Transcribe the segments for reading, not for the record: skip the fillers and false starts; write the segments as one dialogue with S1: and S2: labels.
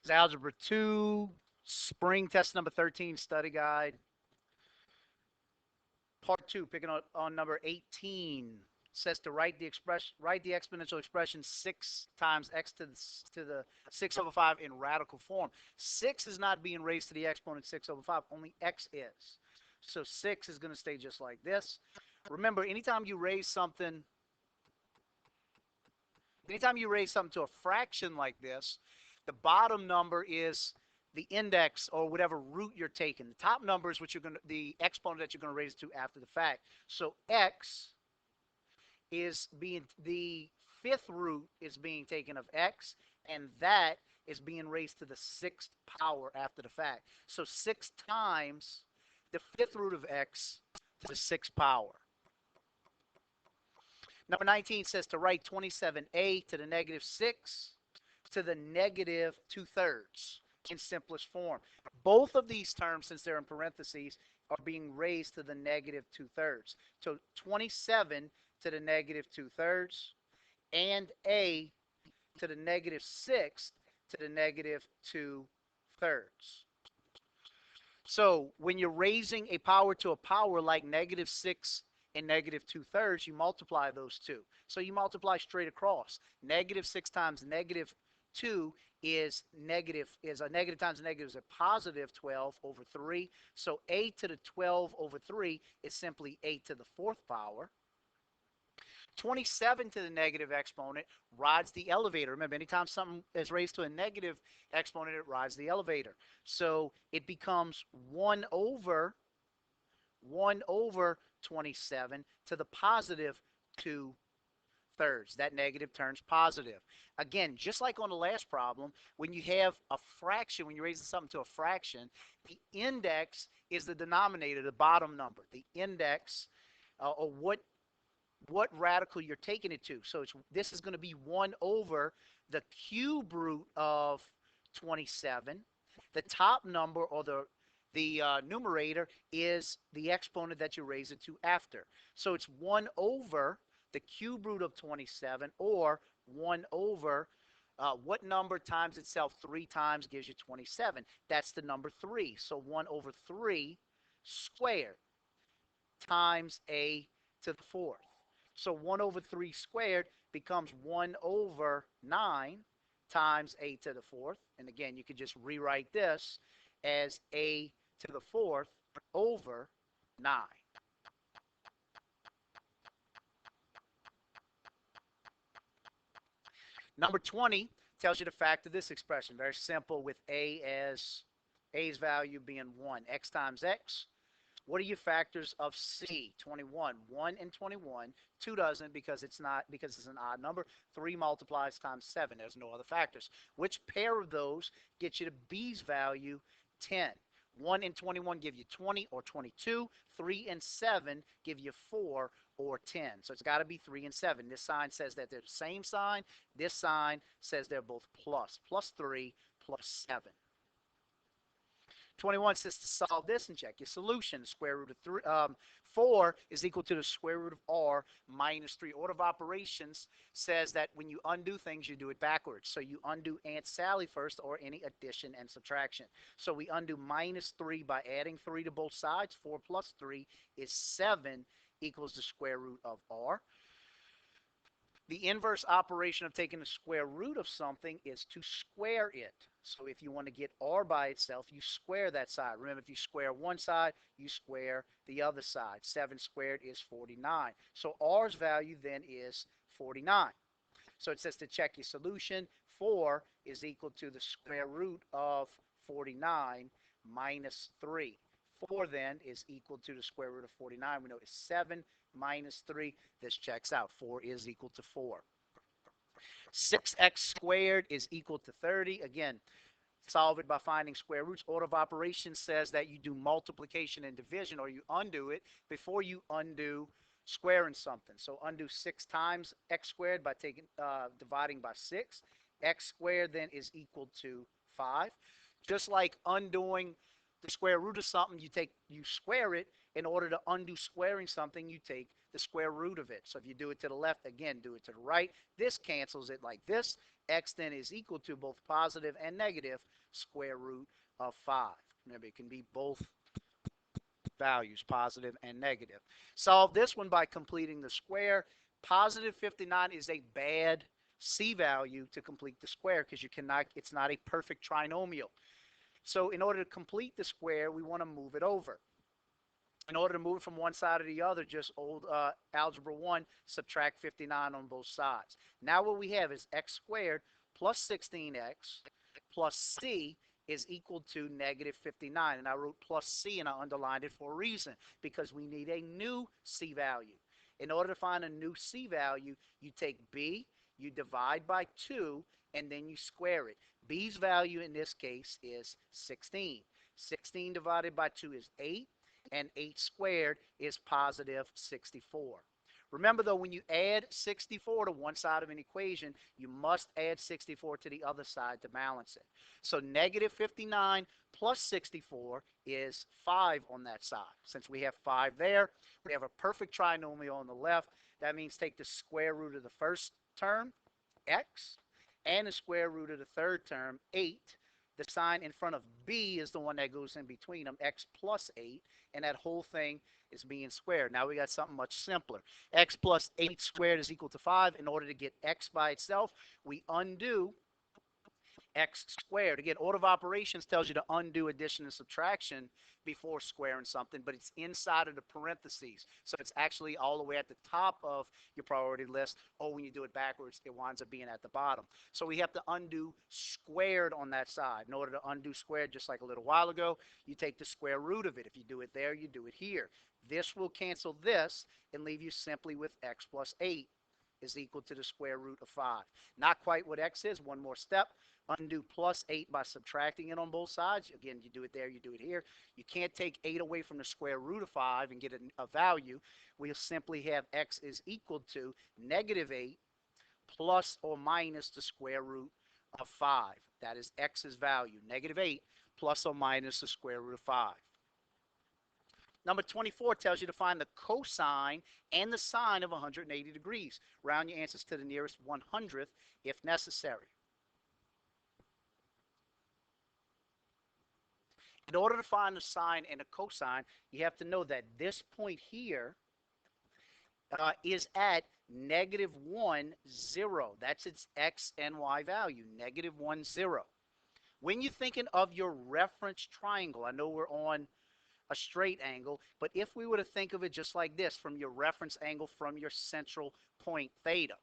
S1: It's Algebra 2, spring test number 13, study guide. Part 2, picking on number 18. Says to write the exponential expression 6 times x to the 6 over 5 in radical form. 6 is not being raised to the exponent 6 over 5, only x is. So 6 is going to stay just like this. Remember, anytime you raise something to a fraction like this, the bottom number is the index or whatever root you're taking. The top number is the exponent that you're going to raise it to after the fact. So x is being the fifth root is being taken of x, and that is being raised to the sixth power after the fact. So 6 times the fifth root of x to the sixth power. Number 19 says to write 27a to the negative 6 to the negative 2/3 in simplest form. Both of these terms, since they're in parentheses, are being raised to the negative 2/3. So 27 to the negative 2/3 and a to the negative 6 to the negative 2/3. So when you're raising a power to a power like negative 6 and negative 2/3, you multiply those two. So you multiply straight across. Negative 6 times negative 2 is a negative times a negative is a positive 12 over 3. So a to the 12 over 3 is simply a to the fourth power. 27 to the negative exponent rides the elevator. Remember, anytime something is raised to a negative exponent, it rides the elevator. So it becomes 1 over 27 to the positive 2/3. That negative turns positive. Again, just like on the last problem, when you have a fraction, when you're raising something to a fraction, the index is the denominator, the bottom number. The index, or what radical you're taking it to. So this is going to be 1 over the cube root of 27. The top number, or the numerator, is the exponent that you raise it to after. So it's 1 over the cube root of 27, or 1 over what number times itself 3 times gives you 27. That's the number 3. So 1 over 3 squared times a to the fourth. So 1 over 3 squared becomes 1 over 9 times a to the fourth. And again, you could just rewrite this as a to the fourth over 9. Number 20 tells you the fact of this expression. Very simple, with a's value being 1. X times x. What are your factors of C? 21. 1 and 21. 2 doesn't, because it's an odd number. 3 multiplies times 7. There's no other factors. Which pair of those gets you to B's value? 10. 1 and 21 give you 20 or 22. 3 and 7 give you 4 or 10. So it's got to be 3 and 7. This sign says that they're the same sign. This sign says they're both plus. Plus 3 plus 7. 21 says to solve this and check your solution. Square root of 4 is equal to the square root of r minus 3. Order of operations says that when you undo things, you do it backwards. So you undo Aunt Sally first, or any addition and subtraction. So we undo minus 3 by adding 3 to both sides. 4 plus 3 is 7, equals the square root of r. The inverse operation of taking the square root of something is to square it. So if you want to get r by itself, you square that side. Remember, if you square one side, you square the other side. 7 squared is 49. So r's value then is 49. So it says to check your solution. 4 is equal to the square root of 49 minus 3. 4 then is equal to the square root of 49. We know it's 7 minus 3. This checks out. 4 is equal to 4. 6x squared is equal to 30. Again, solve it by finding square roots. Order of operations says that you do multiplication and division, or you undo it before you undo squaring something. So undo 6 times x squared by dividing by 6. X squared then is equal to 5. Just like undoing The square root of something, you square it. In order to undo squaring something, you take the square root of it. So if you do it to the left, again, do it to the right. This cancels it like this. X then is equal to both positive and negative square root of 5. Remember, it can be both values, positive and negative. Solve this one by completing the square. Positive 59 is a bad C value to complete the square because it's not a perfect trinomial. So in order to complete the square, we want to move it over. In order to move it from one side to the other, just old Algebra 1, subtract 59 on both sides. Now what we have is x squared plus 16x plus c is equal to negative 59. And I wrote plus c and I underlined it for a reason, because we need a new c value. In order to find a new c value, you take b, you divide by 2, and then you square it. B's value in this case is 16. 16 divided by 2 is 8, and 8 squared is positive 64. Remember, though, when you add 64 to one side of an equation, you must add 64 to the other side to balance it. So negative 59 plus 64 is 5 on that side. Since we have 5 there, we have a perfect trinomial on the left. That means take the square root of the first term, x, and the square root of the third term, 8. The sign in front of b is the one that goes in between them, x plus 8, and that whole thing is being squared. Now we got something much simpler. X plus 8 squared is equal to 5. In order to get x by itself, we undo x squared. Again, order of operations tells you to undo addition and subtraction before squaring something, but it's inside of the parentheses. So it's actually all the way at the top of your priority list, or when you do it backwards, it winds up being at the bottom. So we have to undo squared on that side. In order to undo squared, just like a little while ago, you take the square root of it. If you do it there, you do it here. This will cancel this and leave you simply with x plus 8 is equal to the square root of 5. Not quite what x is. One more step. Undo plus 8 by subtracting it on both sides. Again, you do it there, you do it here. You can't take 8 away from the square root of 5 and get a value. We'll simply have x is equal to negative 8 plus or minus the square root of 5. That is x's value, negative 8 plus or minus the square root of 5. Number 24 tells you to find the cosine and the sine of 180 degrees. Round your answers to the nearest 100th if necessary. In order to find the sine and the cosine, you have to know that this point here is at negative 1, 0. That's its x and y value, negative 1, 0. When you're thinking of your reference triangle, I know we're on a straight angle, but if we were to think of it just like this, from your reference angle from your central point theta,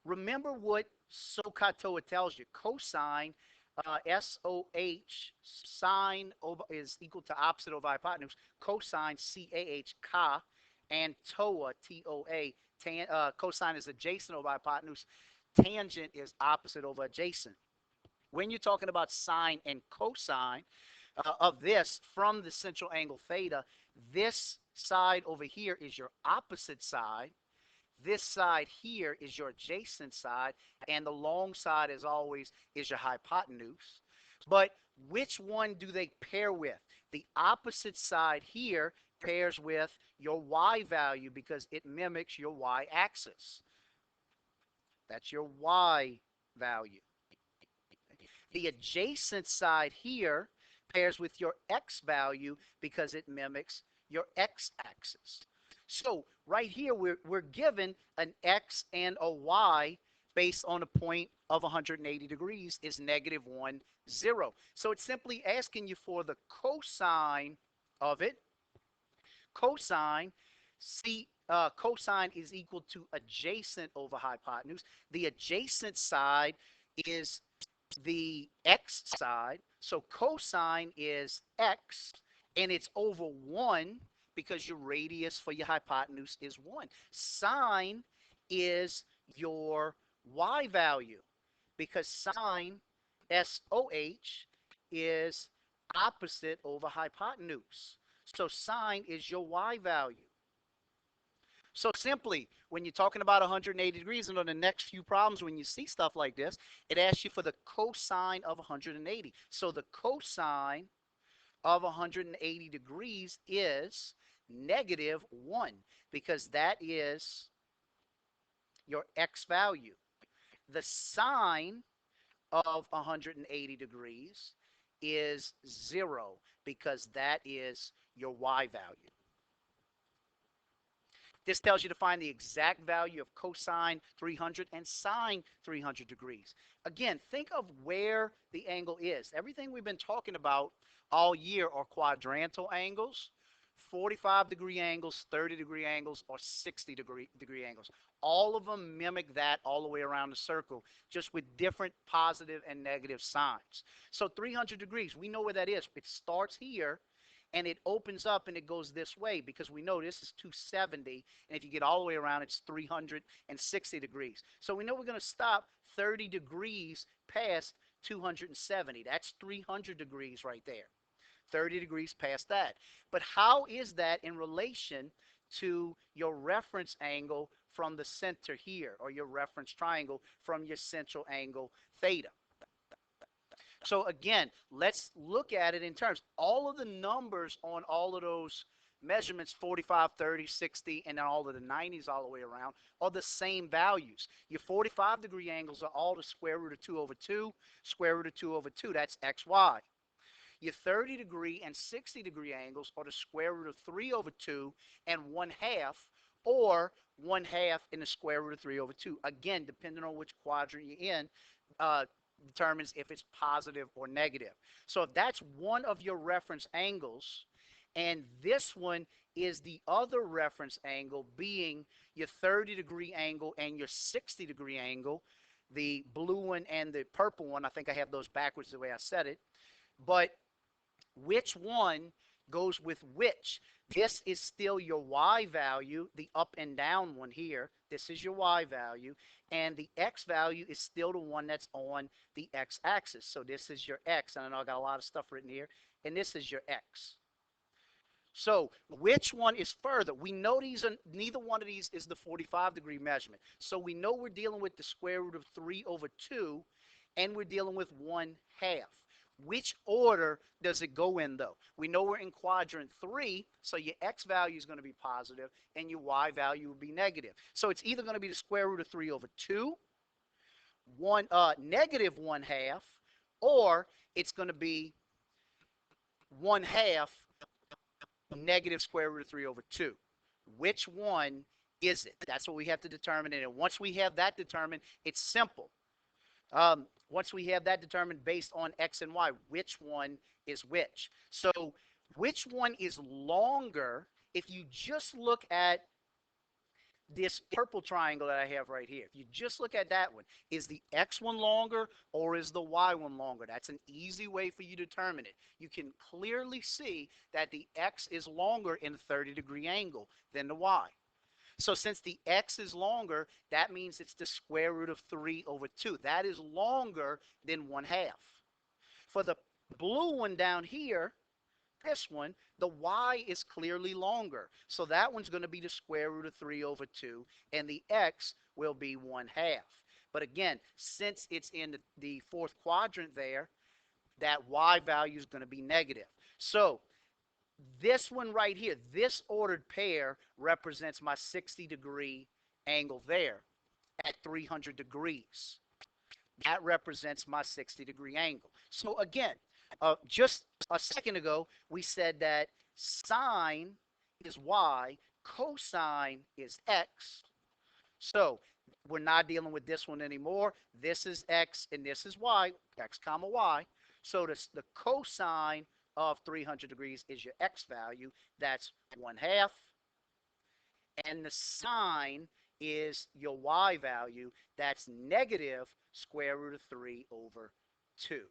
S1: remember what SOHCAHTOA tells you. Cosine, SOH, sine is equal to opposite over hypotenuse. Cosine, CAH, ka, and TOA, TOA, cosine is adjacent over hypotenuse. Tangent is opposite over adjacent. When you're talking about sine and cosine of this from the central angle theta, this side over here is your opposite side. This side here is your adjacent side, and the long side, as always, is your hypotenuse. But which one do they pair with? The opposite side here pairs with your y value because it mimics your y-axis. That's your y value. The adjacent side here pairs with your x value because it mimics your x-axis. So right here, we're given an x and a y based on a point of 180 degrees is negative 1, 0. So it's simply asking you for the cosine of it. Cosine, cosine is equal to adjacent over hypotenuse. The adjacent side is the x side. So cosine is x, and it's over 1 because your radius for your hypotenuse is 1. Sine is your y value because sine, SOH, is opposite over hypotenuse. So sine is your y value. So simply, when you're talking about 180 degrees, and on the next few problems, when you see stuff like this, it asks you for the cosine of 180. So the cosine of 180 degrees is negative 1, because that is your x value. The sine of 180 degrees is 0, because that is your y value. This tells you to find the exact value of cosine 300 and sine 300 degrees. Again, think of where the angle is. Everything we've been talking about all year are quadrantal angles, 45-degree angles, 30-degree angles, or 60-degree angles. All of them mimic that all the way around the circle, just with different positive and negative signs. So 300 degrees, we know where that is. It starts here and it opens up and it goes this way, because we know this is 270, and if you get all the way around, it's 360 degrees. So we know we're going to stop 30 degrees past 270. That's 300 degrees right there. 30 degrees past that. But how is that in relation to your reference angle from the center here, or your reference triangle from your central angle theta? So again, let's look at it in terms. All of the numbers on all of those measurements, 45, 30, 60, and then all of the 90s all the way around, are the same values. Your 45-degree angles are all the square root of 2 over 2, square root of 2 over 2. That's xy. Your 30-degree and 60-degree angles are the square root of 3 over 2 and 1/2, or 1/2 in the square root of 3 over 2. Again, depending on which quadrant you're in, determines if it's positive or negative. So if that's one of your reference angles, and this one is the other reference angle, being your 30-degree angle and your 60-degree angle, the blue one and the purple one, I think I have those backwards the way I said it, but which one goes with which? This is still your y value, the up and down one here. This is your y value, and the x value is still the one that's on the x-axis. So this is your x, and I know I got a lot of stuff written here, and this is your x. So which one is further? We know these are, neither one of these is the 45-degree measurement. So we know we're dealing with the square root of 3 over 2, and we're dealing with 1/2. Which order does it go in, though? We know we're in quadrant 3, so your x value is going to be positive and your y value will be negative. So it's either going to be the square root of 3 over 2, negative 1/2, or it's going to be 1/2 negative square root of 3 over 2. Which one is it? That's what we have to determine. And once we have that determined, it's simple. Once we have that determined based on x and y, which one is which? So which one is longer? If you just look at this purple triangle that I have right here, if you just look at that one, is the x one longer or is the y one longer? That's an easy way for you to determine it. You can clearly see that the x is longer in a 30-degree angle than the y. So since the x is longer, that means it's the square root of 3 over 2. That is longer than 1/2. For the blue one down here, this one, the y is clearly longer. So that one's going to be the square root of 3 over 2, and the x will be 1/2. But again, since it's in the fourth quadrant there, that y value is going to be negative. So this one right here, this ordered pair represents my 60-degree angle there at 300 degrees. That represents my 60-degree angle. So again, just a second ago, we said that sine is y, cosine is x. So we're not dealing with this one anymore. This is x and this is y, x comma y. So the cosine of 300 degrees is your x value. That's 1/2. And the sine is your y value. That's negative square root of 3 over 2.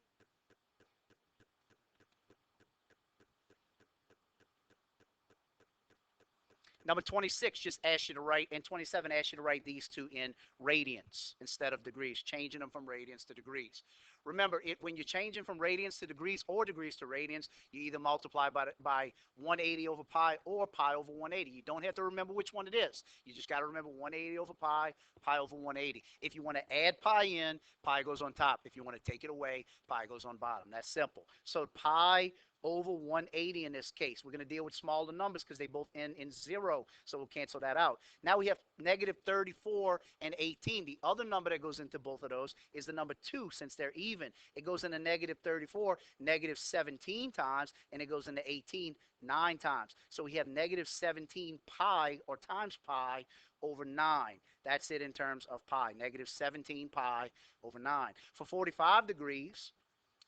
S1: Number 26 just asks you to write, and 27 asks you to write these two in radians instead of degrees, changing them from radians to degrees. Remember, when you're changing from radians to degrees or degrees to radians, you either multiply by 180 over pi or pi over 180. You don't have to remember which one it is. You just got to remember 180 over pi, pi over 180. If you want to add pi in, pi goes on top. If you want to take it away, pi goes on bottom. That's simple. So pi over 180 in this case. We're going to deal with smaller numbers because they both end in 0, so we'll cancel that out. Now we have negative 34 and 18. The other number that goes into both of those is the number 2, since they're even. It goes into negative 34 negative 17 times, and it goes into 18 9 times. So we have negative 17 pi, or times pi, over 9. That's it in terms of pi, negative 17 pi over 9. For 45 degrees,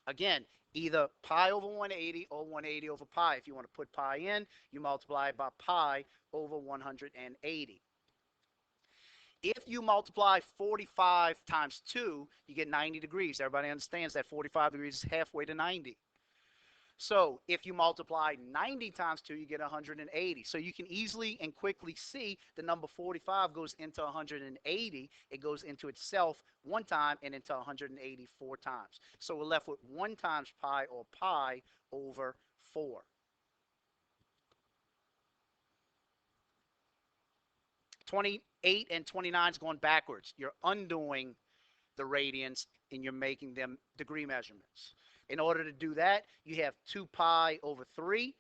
S1: again, either pi over 180 or 180 over pi. If you want to put pi in, you multiply it by pi over 180. If you multiply 45 times 2, you get 90 degrees. Everybody understands that 45 degrees is halfway to 90. So if you multiply 90 times 2, you get 180. So you can easily and quickly see the number 45 goes into 180. It goes into itself one time and into 180 4 times. So we're left with 1 times pi, or pi over 4. 28 and 29 is going backwards. You're undoing the radians and you're making them degree measurements. In order to do that, you have 2 pi over 3.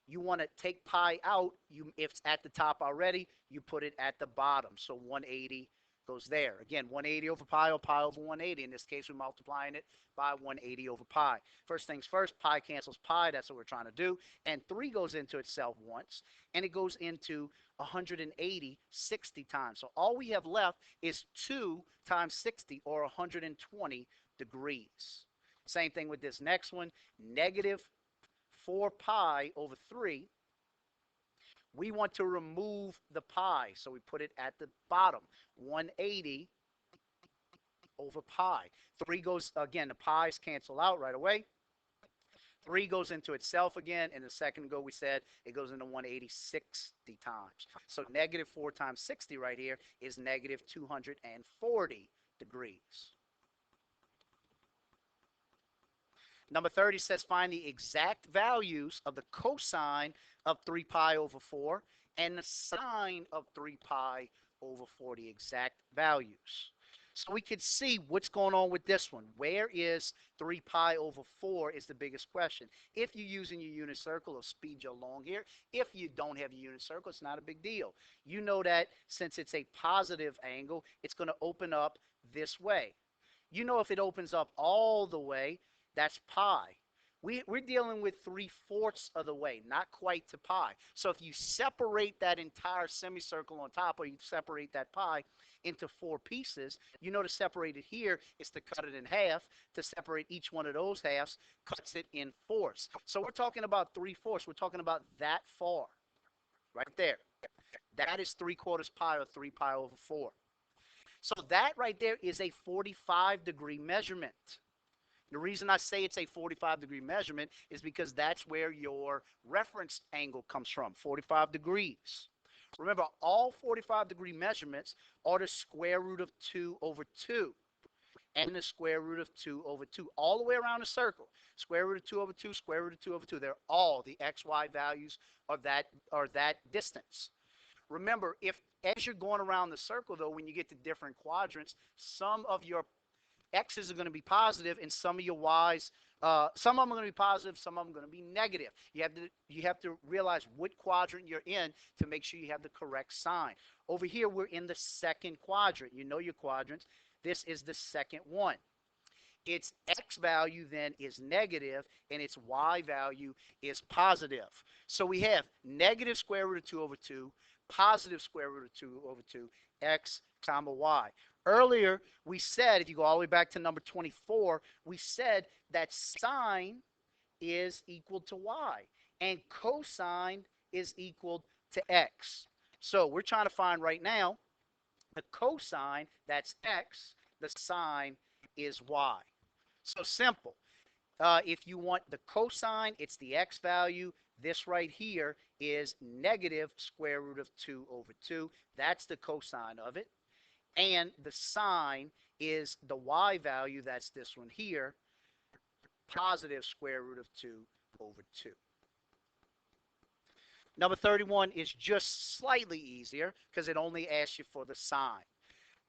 S1: You want to take pi out. If it's at the top already, you put it at the bottom. So 180 goes there. Again, 180 over pi, or pi over 180. In this case, we're multiplying it by 180 over pi. First things first, pi cancels pi. That's what we're trying to do. And 3 goes into itself once, and it goes into 180 60 times. So all we have left is 2 times 60, or 120 degrees. Same thing with this next one, negative 4 pi over 3. We want to remove the pi, so we put it at the bottom, 180 over pi. 3 goes, again, the pi's cancel out right away. 3 goes into itself again, and the second ago we said it goes into 180 60 times. So negative 4 times 60 right here is negative 240 degrees. Number 30 says find the exact values of the cosine of 3 pi over 4 and the sine of 3 pi over 4, the exact values. So we could see what's going on with this one. Where is 3 pi over 4 is the biggest question. If you're using your unit circle, it'll speed you along here. If you don't have your unit circle, it's not a big deal. You know that since it's a positive angle, it's going to open up this way. You know if it opens up all the way, that's pi. We're dealing with 3/4 of the way, not quite to pi. So if you separate that entire semicircle on top, or you separate that pi into 4 pieces, you know to separate it here is to cut it in half. To separate each one of those halves cuts it in fourths. So we're talking about 3/4. We're talking about that far, right there. That is 3/4 pi, or 3 pi over 4. So that right there is a 45-degree measurement. The reason I say it's a 45-degree measurement is because that's where your reference angle comes from, 45 degrees. Remember, all 45-degree measurements are the square root of 2 over 2 and the square root of 2 over 2, all the way around the circle. Square root of 2 over 2, square root of 2 over 2. They're all the xy values of that distance. Remember, if as you're going around the circle, though, when you get to different quadrants, some of your x's are going to be positive, and some of your y's, some of them are going to be positive, some of them are going to be negative. You have to realize what quadrant you're in to make sure you have the correct sign. Over here, we're in the second quadrant. You know your quadrants. This is the second one. Its x value then is negative, and its y value is positive. So we have negative square root of 2 over 2, positive square root of 2 over 2, x comma y. Earlier, we said, if you go all the way back to number 24, we said that sine is equal to y, and cosine is equal to x. So we're trying to find right now the cosine, that's x, the sine is y. So simple. If you want the cosine, it's the x value. This right here is negative square root of 2 over 2. That's the cosine of it. And the sine is the y value, that's this one here, positive square root of 2 over 2. Number 31 is just slightly easier because it only asks you for the sine.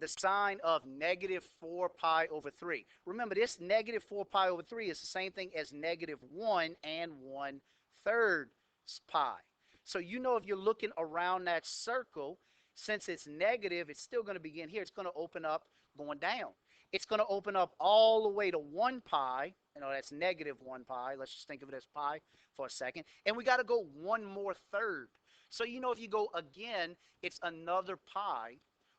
S1: the sine of negative 4 pi over 3. Remember, this negative 4 pi over 3 is the same thing as negative 1 and 1/3 pi. So you know if you're looking around that circle, since it's negative, it's still going to begin here. It's going to open up going down. It's going to open up all the way to 1 pi. You know, that's negative 1 pi. Let's just think of it as pi for a second. And we got to go 1 more third. So you know if you go again, it's another pi,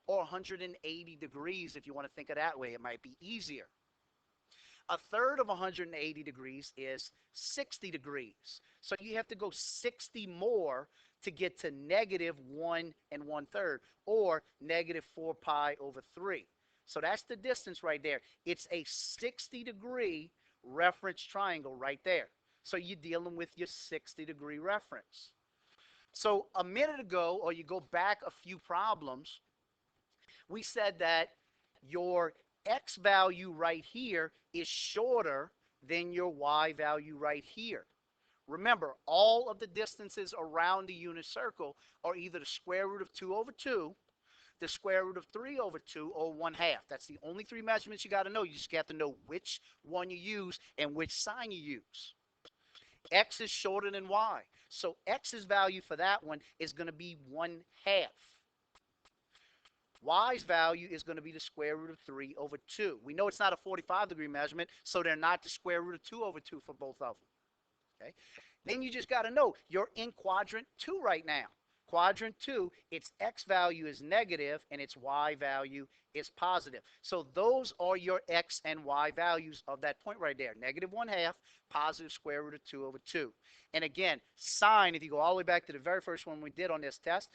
S1: or 180 degrees if you want to think of that way. It might be easier. A third of 180 degrees is 60 degrees. So you have to go 60 more to get to negative 1 and 1/3, or negative 4 pi over 3. So that's the distance right there. It's a 60-degree reference triangle right there. So you're dealing with your 60-degree reference. So a minute ago, or you go back a few problems, we said that your x value right here is shorter than your y value right here. Remember, all of the distances around the unit circle are either the square root of 2 over 2, the square root of 3 over 2, or 1/2. That's the only three measurements you got to know. You just have to know which one you use and which sign you use. X is shorter than y. So x's value for that one is going to be 1/2. Y's value is going to be the square root of 3 over 2. We know it's not a 45-degree measurement, so they're not the square root of 2 over 2 for both of them. Okay. Then you just got to know you're in quadrant 2 right now. Quadrant 2, its x value is negative and its y value is positive. So those are your x and y values of that point right there. Negative 1/2, positive square root of 2 over 2. And again, sine, if you go all the way back to the very first one we did on this test,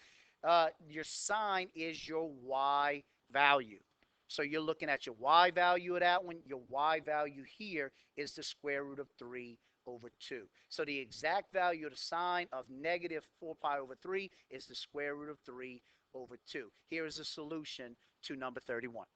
S1: your sine is your y value. So you're looking at your y value of that one. Your y value here is the square root of 3 over 2. So the exact value of the sine of negative 4 pi over 3 is the square root of 3 over 2. Here is the solution to number 31.